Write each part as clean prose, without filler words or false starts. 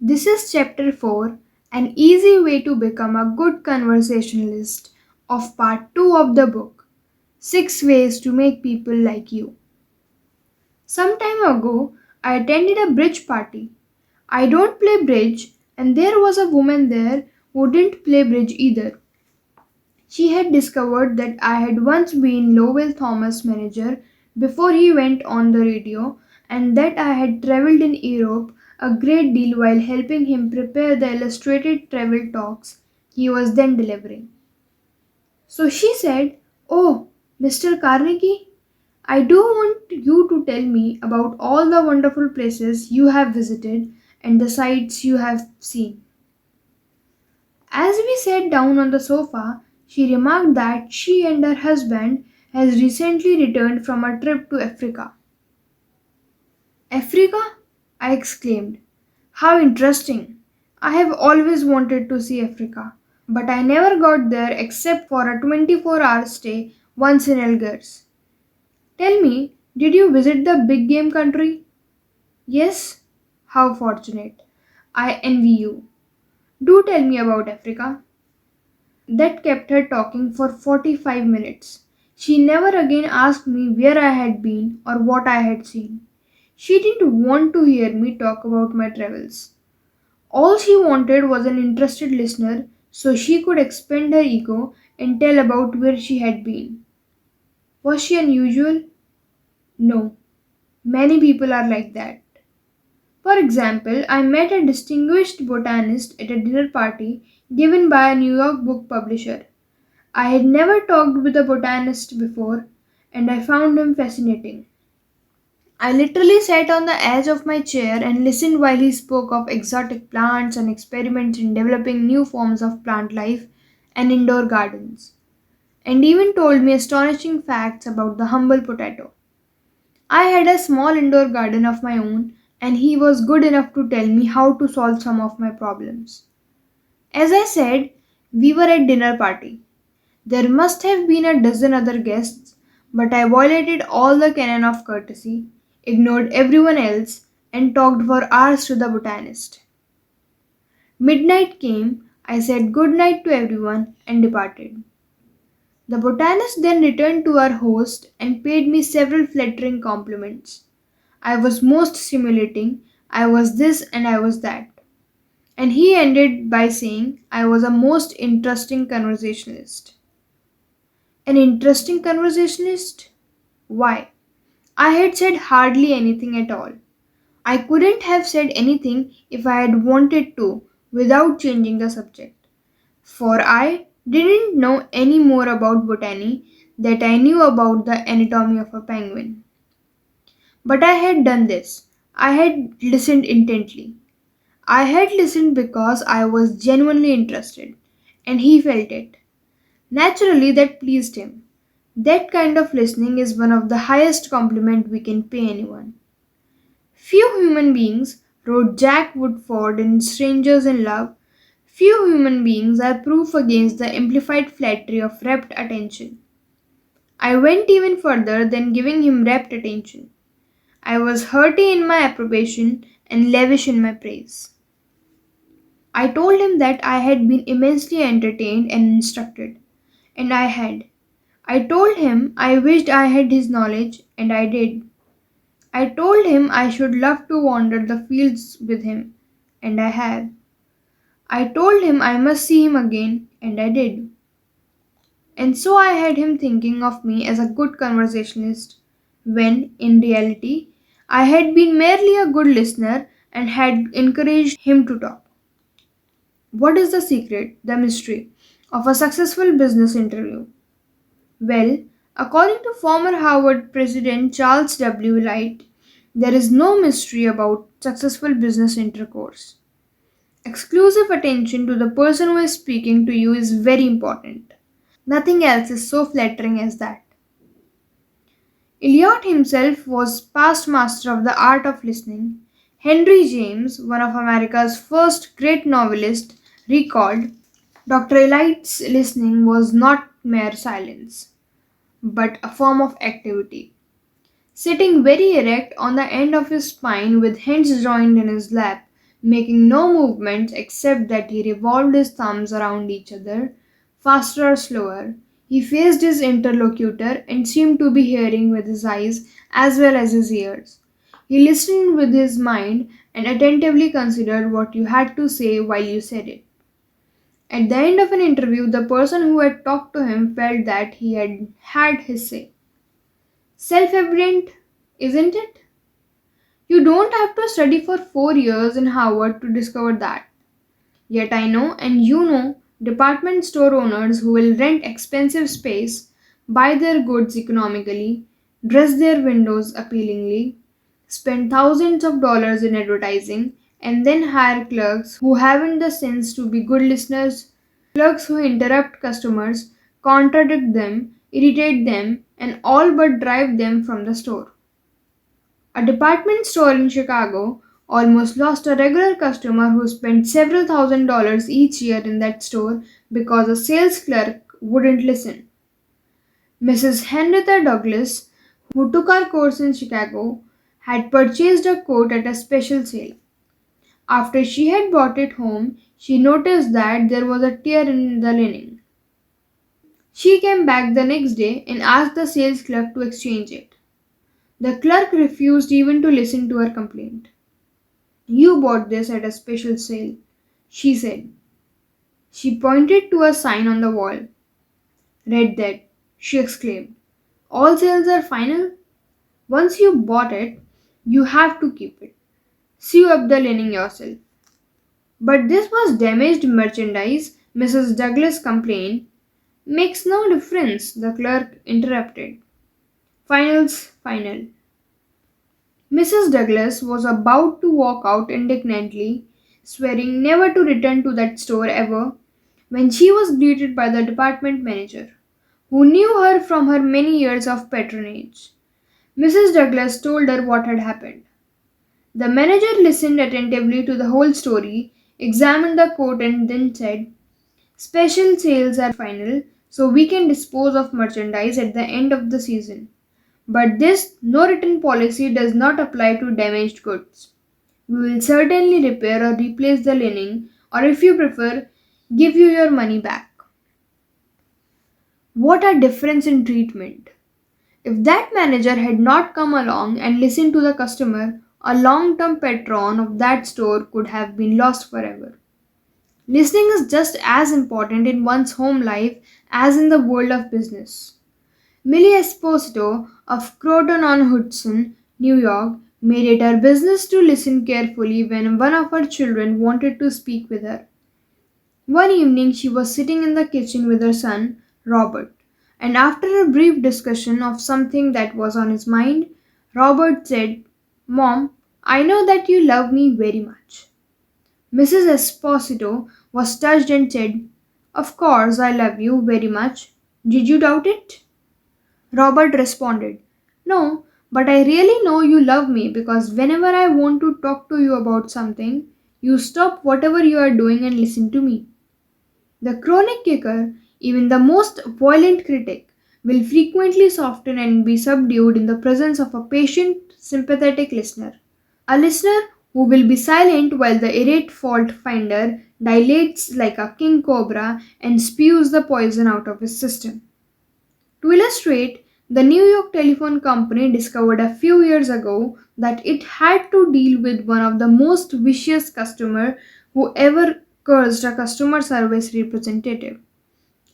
This is Chapter 4, An Easy Way to Become a Good Conversationalist, of Part 2 of the book, 6 Ways to Make People Like You. Some time ago, I attended a bridge party. I don't play bridge, and there was a woman there who didn't play bridge either. She had discovered that I had once been Lowell Thomas' manager before he went on the radio, and that I had traveled in Europe a great deal while helping him prepare the illustrated travel talks he was then delivering. So she said, "Oh, Mr. Carnegie, I do want you to tell me about all the wonderful places you have visited and the sights you have seen." As we sat down on the sofa, she remarked that she and her husband has recently returned from a trip to Africa. Africa? I exclaimed. How interesting! I have always wanted to see Africa, but I never got there except for a 24-hour stay once in Algiers. Tell me, did you visit the big game country? Yes? How fortunate. I envy you. Do tell me about Africa. That kept her talking for 45 minutes. She never again asked me where I had been or what I had seen. She didn't want to hear me talk about my travels. All she wanted was an interested listener so she could expend her ego and tell about where she had been. Was she unusual? No. Many people are like that. For example, I met a distinguished botanist at a dinner party given by a New York book publisher. I had never talked with a botanist before, and I found him fascinating. I literally sat on the edge of my chair and listened while he spoke of exotic plants and experiments in developing new forms of plant life and indoor gardens, and even told me astonishing facts about the humble potato. I had a small indoor garden of my own, and he was good enough to tell me how to solve some of my problems. As I said, we were at dinner party. There must have been a dozen other guests, but I violated all the canon of courtesy, ignored everyone else, and talked for hours to the botanist. Midnight came, I said good night to everyone, and departed. The botanist then returned to our host and paid me several flattering compliments. I was most stimulating, I was this and I was that. And he ended by saying I was a most interesting conversationalist. An interesting conversationalist? Why? I had said hardly anything at all. I couldn't have said anything if I had wanted to without changing the subject, for I didn't know any more about botany that I knew about the anatomy of a penguin. But I had done this. I had listened intently. I had listened because I was genuinely interested, and he felt it. Naturally, that pleased him. That kind of listening is one of the highest compliment we can pay anyone. Few human beings, wrote Jack Woodford in Strangers in Love, few human beings are proof against the amplified flattery of rapt attention. I went even further than giving him rapt attention. I was hearty in my approbation and lavish in my praise. I told him that I had been immensely entertained and instructed, and I had. I told him I wished I had his knowledge, and I did. I told him I should love to wander the fields with him, and I have. I told him I must see him again, and I did. And so I had him thinking of me as a good conversationalist, when, in reality, I had been merely a good listener and had encouraged him to talk. What is the secret, the mystery, of a successful business interview? Well, according to former Harvard President Charles W. Light, there is no mystery about successful business intercourse. Exclusive attention to the person who is speaking to you is very important. Nothing else is so flattering as that. Eliot himself was past master of the art of listening. Henry James, one of America's first great novelists, recalled Dr. Eliot's listening was not mere silence, but a form of activity. Sitting very erect on the end of his spine with hands joined in his lap, making no movements except that he revolved his thumbs around each other, faster or slower. He faced his interlocutor and seemed to be hearing with his eyes as well as his ears. He listened with his mind and attentively considered what you had to say while you said it. At the end of an interview, the person who had talked to him felt that he had had his say. Self evident, isn't it? You don't have to study for 4 years in Harvard to discover that. Yet I know, and you know, department store owners who will rent expensive space, buy their goods economically, dress their windows appealingly, spend thousands of dollars in advertising, and then hire clerks who haven't the sense to be good listeners, clerks who interrupt customers, contradict them, irritate them, and all but drive them from the store. A department store in Chicago almost lost a regular customer who spent several $1,000s each year in that store because a sales clerk wouldn't listen. Mrs. Henrietta Douglas, who took our course in Chicago, had purchased a coat at a special sale. After she had brought it home, she noticed that there was a tear in the lining. She came back the next day and asked the sales clerk to exchange it. The clerk refused even to listen to her complaint. "You bought this at a special sale," she said. She pointed to a sign on the wall. "Read that," she exclaimed. "All sales are final. Once you bought it, you have to keep it. Sew up the lining yourself." "But this was damaged merchandise," Mrs. Douglas complained. "Makes no difference," the clerk interrupted. "Final's final." Mrs. Douglas was about to walk out indignantly, swearing never to return to that store ever, when she was greeted by the department manager, who knew her from her many years of patronage. Mrs. Douglas told her what had happened. The manager listened attentively to the whole story, examined the coat, and then said, "Special sales are final, so we can dispose of merchandise at the end of the season. But this no return policy does not apply to damaged goods. We will certainly repair or replace the lining, or if you prefer, give you your money back." What a difference in treatment! If that manager had not come along and listened to the customer, a long term patron of that store could have been lost forever. Listening is just as important in one's home life as in the world of business. Millie Esposito of Croton on Hudson, New York, made it her business to listen carefully when one of her children wanted to speak with her. One evening she was sitting in the kitchen with her son, Robert, and after a brief discussion of something that was on his mind, Robert said, "Mom, I know that you love me very much." Mrs. Esposito was touched and said, "Of course I love you very much. Did you doubt it?" Robert responded, "No, but I really know you love me because whenever I want to talk to you about something, you stop whatever you are doing and listen to me." The chronic kicker, even the most violent critic, will frequently soften and be subdued in the presence of a patient, sympathetic listener. A listener who will be silent while the irate fault finder dilates like a king cobra and spews the poison out of his system. To illustrate, the New York Telephone Company discovered a few years ago that it had to deal with one of the most vicious customers who ever cursed a customer service representative.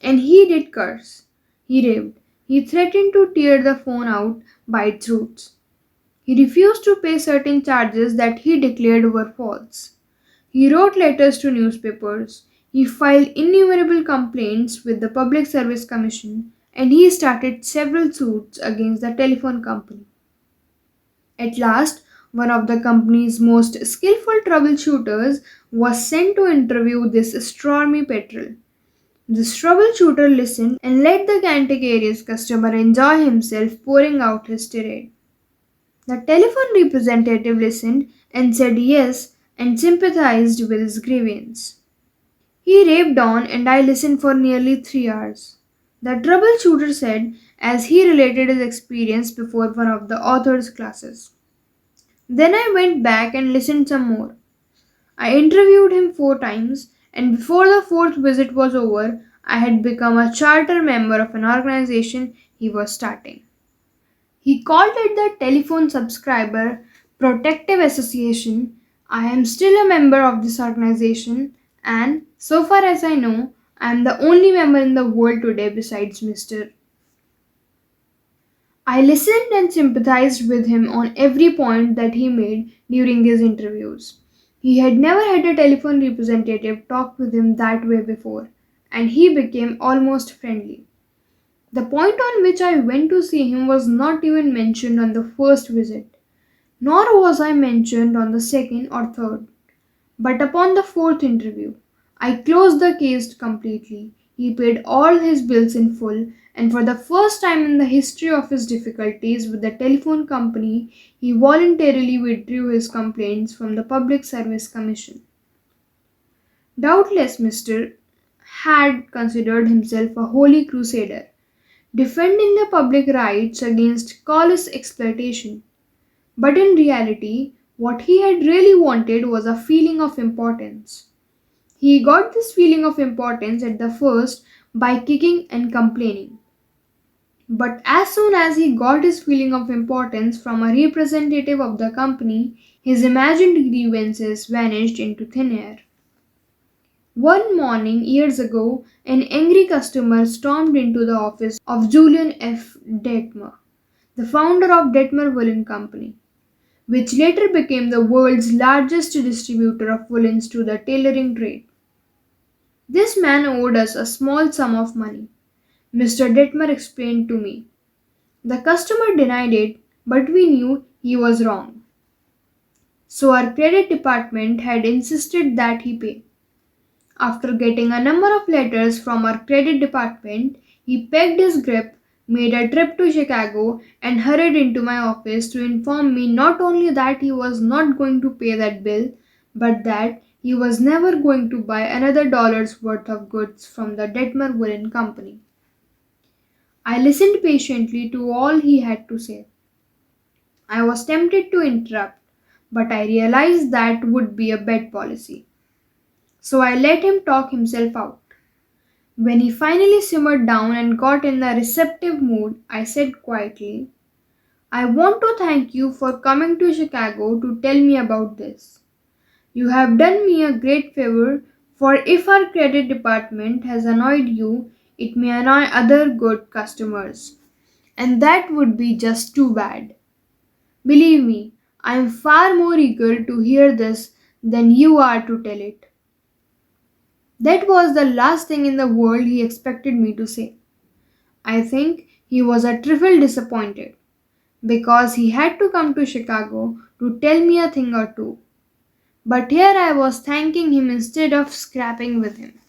And he did curse. He raved. He threatened to tear the phone out by its roots. He refused to pay certain charges that he declared were false. He wrote letters to newspapers. He filed innumerable complaints with the Public Service Commission, and he started several suits against the telephone company. At last, one of the company's most skillful troubleshooters was sent to interview this stormy petrel. This troubleshooter listened and let the cantankerous customer enjoy himself pouring out his tirade. The telephone representative listened and said yes and sympathized with his grievance. He raved on and I listened for nearly 3 hours. The troubleshooter said as he related his experience before one of the author's classes. Then I went back and listened some more. I interviewed him 4 times, and before the fourth visit was over, I had become a charter member of an organization he was starting. He called it the Telephone Subscriber Protective Association. I am still a member of this organization, and so far as I know, I am the only member in the world today besides Mr. I listened and sympathized with him on every point that he made during these interviews. He had never had a telephone representative talk with him that way before, and he became almost friendly. The point on which I went to see him was not even mentioned on the first visit, nor was I mentioned on the second or third. But upon the fourth interview, I closed the case completely. He paid all his bills in full, and for the first time in the history of his difficulties with the telephone company, he voluntarily withdrew his complaints from the Public Service Commission. Doubtless, Mr. had considered himself a holy crusader, defending the public rights against callous exploitation. But in reality, what he had really wanted was a feeling of importance. He got this feeling of importance at the first by kicking and complaining. But as soon as he got his feeling of importance from a representative of the company, his imagined grievances vanished into thin air. One morning, years ago, an angry customer stormed into the office of Julian F. Detmer, the founder of Detmer Woolen Company, which later became the world's largest distributor of woolens to the tailoring trade. This man owed us a small sum of money, Mr. Detmer explained to me. The customer denied it, but we knew he was wrong. So our credit department had insisted that he pay. After getting a number of letters from our credit department, he pegged his grip, made a trip to Chicago, and hurried into my office to inform me not only that he was not going to pay that bill, but that he was never going to buy another dollar's worth of goods from the Detmer Woolen Company. I listened patiently to all he had to say. I was tempted to interrupt, but I realized that would be a bad policy. So I let him talk himself out. When he finally simmered down and got in a receptive mood, I said quietly, I want to thank you for coming to Chicago to tell me about this. You have done me a great favor, for if our credit department has annoyed you, it may annoy other good customers. And that would be just too bad. Believe me, I am far more eager to hear this than you are to tell it. That was the last thing in the world he expected me to say. I think he was a trifle disappointed because he had to come to Chicago to tell me a thing or two. But here I was thanking him instead of scrapping with him.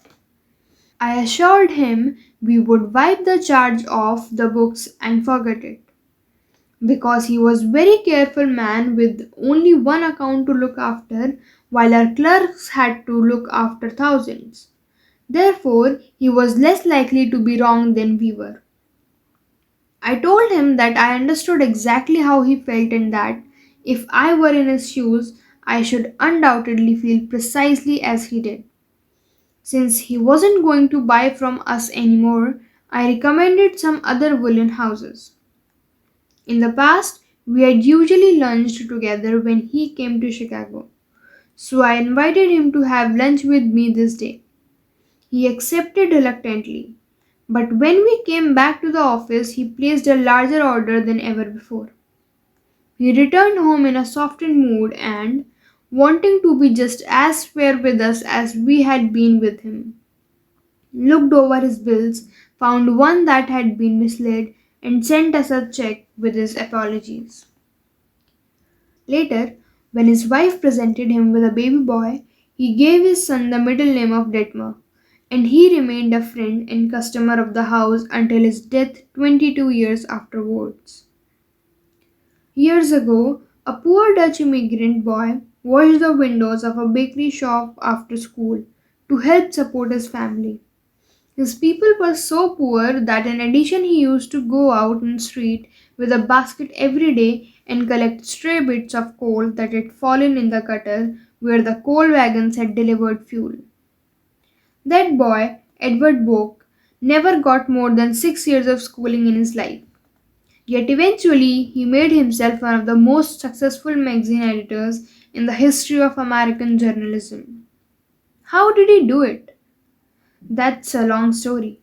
I assured him we would wipe the charge off the books and forget it, because he was very careful man with only one account to look after, while our clerks had to look after thousands. Therefore, he was less likely to be wrong than we were. I told him that I understood exactly how he felt and that, if I were in his shoes, I should undoubtedly feel precisely as he did. Since he wasn't going to buy from us anymore, I recommended some other woolen houses. In the past, we had usually lunched together when he came to Chicago, so I invited him to have lunch with me this day. He accepted reluctantly, but when we came back to the office, he placed a larger order than ever before. He returned home in a softened mood and, wanting to be just as fair with us as we had been with him, looked over his bills, found one that had been mislaid, and sent us a check with his apologies. Later, when his wife presented him with a baby boy, he gave his son the middle name of Detmer, and he remained a friend and customer of the house until his death 22 years afterwards. Years ago, a poor Dutch immigrant boy washed the windows of a bakery shop after school to help support his family. His people were so poor that in addition he used to go out in the street with a basket every day and collect stray bits of coal that had fallen in the gutter where the coal wagons had delivered fuel. That boy, Edward Boke, never got more than 6 years of schooling in his life. Yet eventually, he made himself one of the most successful magazine editors in the history of American journalism. How did he do it? That's a long story.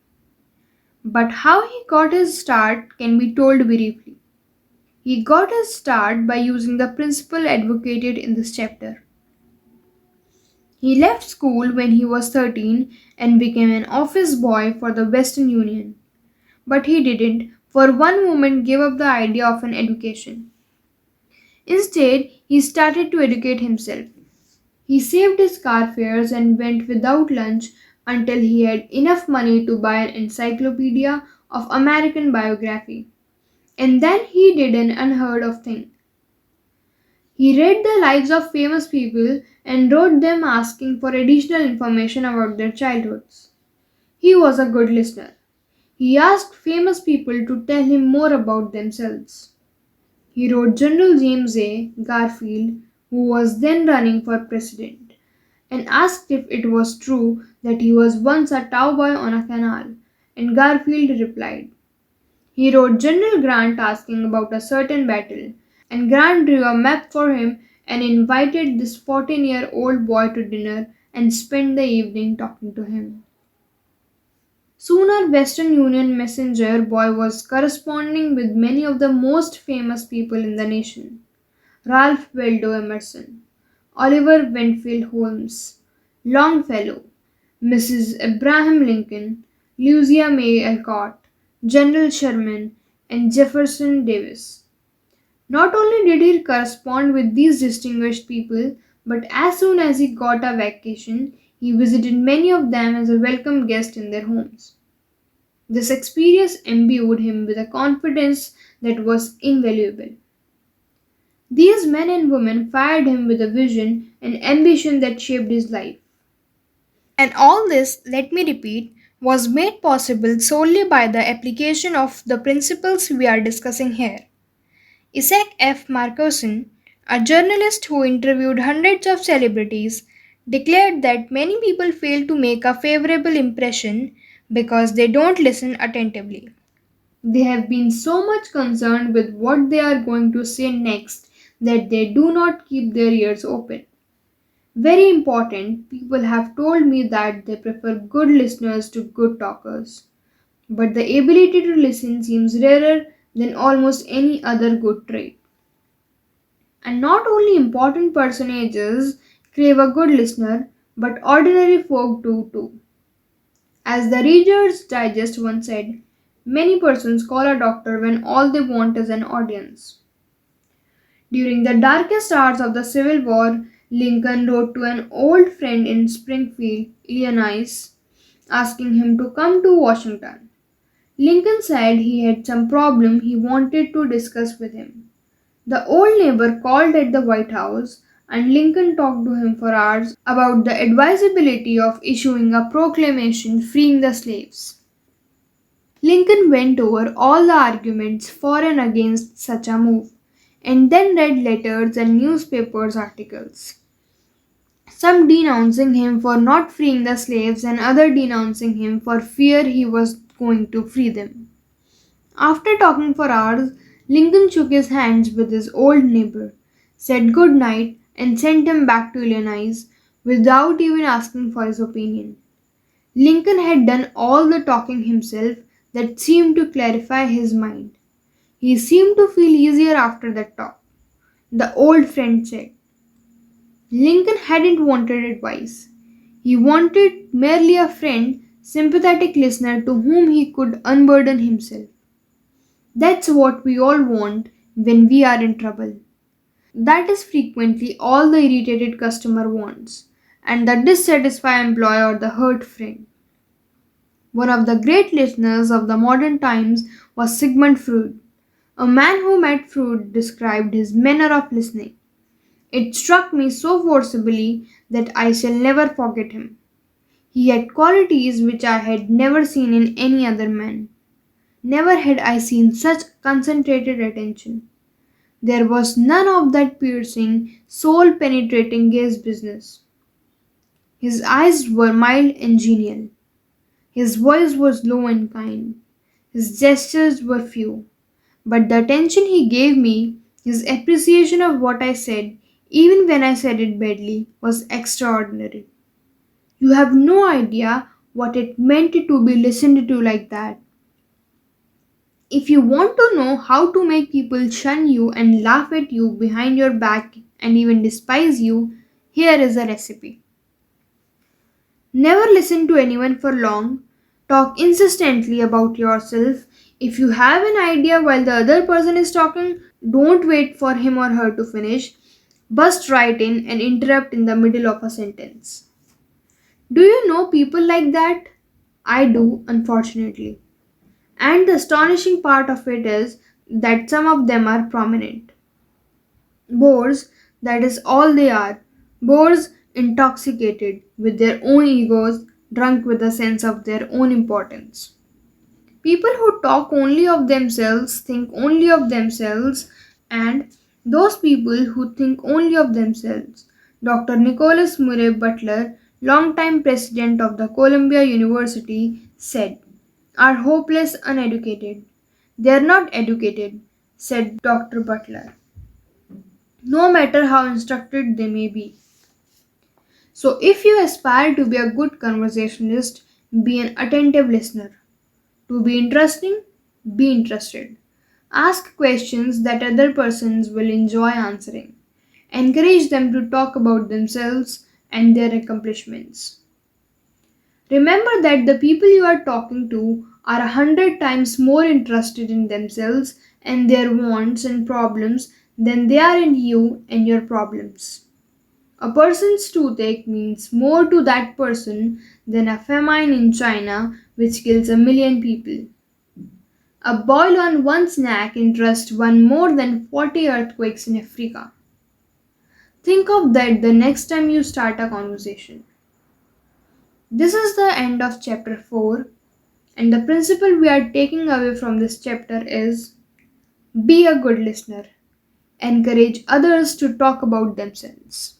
But how he got his start can be told briefly. He got his start by using the principle advocated in this chapter. He left school when he was 13 and became an office boy for the Western Union. But he didn't, for one moment, give up the idea of an education. Instead, he started to educate himself. He saved his car fares and went without lunch until he had enough money to buy an encyclopedia of American biography. And then he did an unheard of thing. He read the lives of famous people and wrote them asking for additional information about their childhoods. He was a good listener. He asked famous people to tell him more about themselves. He wrote General James A. Garfield, who was then running for president, and asked if it was true that he was once a cowboy on a canal, and Garfield replied. He wrote General Grant asking about a certain battle, and Grant drew a map for him and invited this 14-year-old boy to dinner and spent the evening talking to him. Soon our Western Union messenger boy was corresponding with many of the most famous people in the nation. Ralph Waldo Emerson, Oliver Wendell Holmes, Longfellow, Mrs. Abraham Lincoln, Louisa May Alcott, General Sherman, and Jefferson Davis. Not only did he correspond with these distinguished people, but as soon as he got a vacation, he visited many of them as a welcome guest in their homes. This experience imbued him with a confidence that was invaluable. These men and women fired him with a vision and ambition that shaped his life. And all this, let me repeat, was made possible solely by the application of the principles we are discussing here. Isaac F. Marcosson, a journalist who interviewed hundreds of celebrities, declared that many people fail to make a favorable impression because they don't listen attentively. They have been so much concerned with what they are going to say next that they do not keep their ears open. Very important, people have told me that they prefer good listeners to good talkers. But the ability to listen seems rarer than almost any other good trait. And not only important personages crave a good listener, but ordinary folk do too. As the Reader's Digest once said, many persons call a doctor when all they want is an audience. During the darkest hours of the Civil War, Lincoln wrote to an old friend in Springfield, Illinois, asking him to come to Washington. Lincoln said he had some problem he wanted to discuss with him. The old neighbor called at the White House, and Lincoln talked to him for hours about the advisability of issuing a proclamation freeing the slaves. Lincoln went over all the arguments for and against such a move, and then read letters and newspapers articles, some denouncing him for not freeing the slaves and other denouncing him for fear he was going to free them. After talking for hours, Lincoln shook his hands with his old neighbor, said good night, and sent him back to Illinois without even asking for his opinion. Lincoln had done all the talking himself that seemed to clarify his mind. He seemed to feel easier after that talk, the old friend said. Lincoln hadn't wanted advice. He wanted merely a friend, sympathetic listener to whom he could unburden himself. That's what we all want when we are in trouble. That is frequently all the irritated customer wants, and the dissatisfied employee or the hurt friend. One of the great listeners of the modern times was Sigmund Freud. A man who met Freud described his manner of listening. It struck me so forcibly that I shall never forget him. He had qualities which I had never seen in any other man. Never had I seen such concentrated attention. There was none of that piercing, soul penetrating gaze business. His eyes were mild and genial. His voice was low and kind. His gestures were few. But the attention he gave me, his appreciation of what I said, even when I said it badly, was extraordinary. You have no idea what it meant to be listened to like that. If you want to know how to make people shun you and laugh at you behind your back and even despise you, here is a recipe. Never listen to anyone for long. Talk insistently about yourself. If you have an idea while the other person is talking, don't wait for him or her to finish. Bust right in and interrupt in the middle of a sentence. Do you know people like that? I do, unfortunately. And the astonishing part of it is that some of them are prominent. Bores, that is all they are. Bores intoxicated with their own egos, drunk with a sense of their own importance. People who talk only of themselves, think only of themselves, and those people who think only of themselves. Dr. Nicholas Murray Butler, longtime president of the Columbia University, said, are hopeless uneducated. They are not educated, said Dr. Butler, no matter how instructed they may be. So, if you aspire to be a good conversationalist, be an attentive listener. To be interesting, be interested. Ask questions that other persons will enjoy answering. Encourage them to talk about themselves and their accomplishments. Remember that the people you are talking to are 100 times more interested in themselves and their wants and problems than they are in you and your problems. A person's toothache means more to that person than a famine in China which kills 1 million people. A boil on one's neck interests one more than 40 earthquakes in Africa. Think of that the next time you start a conversation. This is the end of chapter 4, and the principle we are taking away from this chapter is be a good listener. Encourage others to talk about themselves.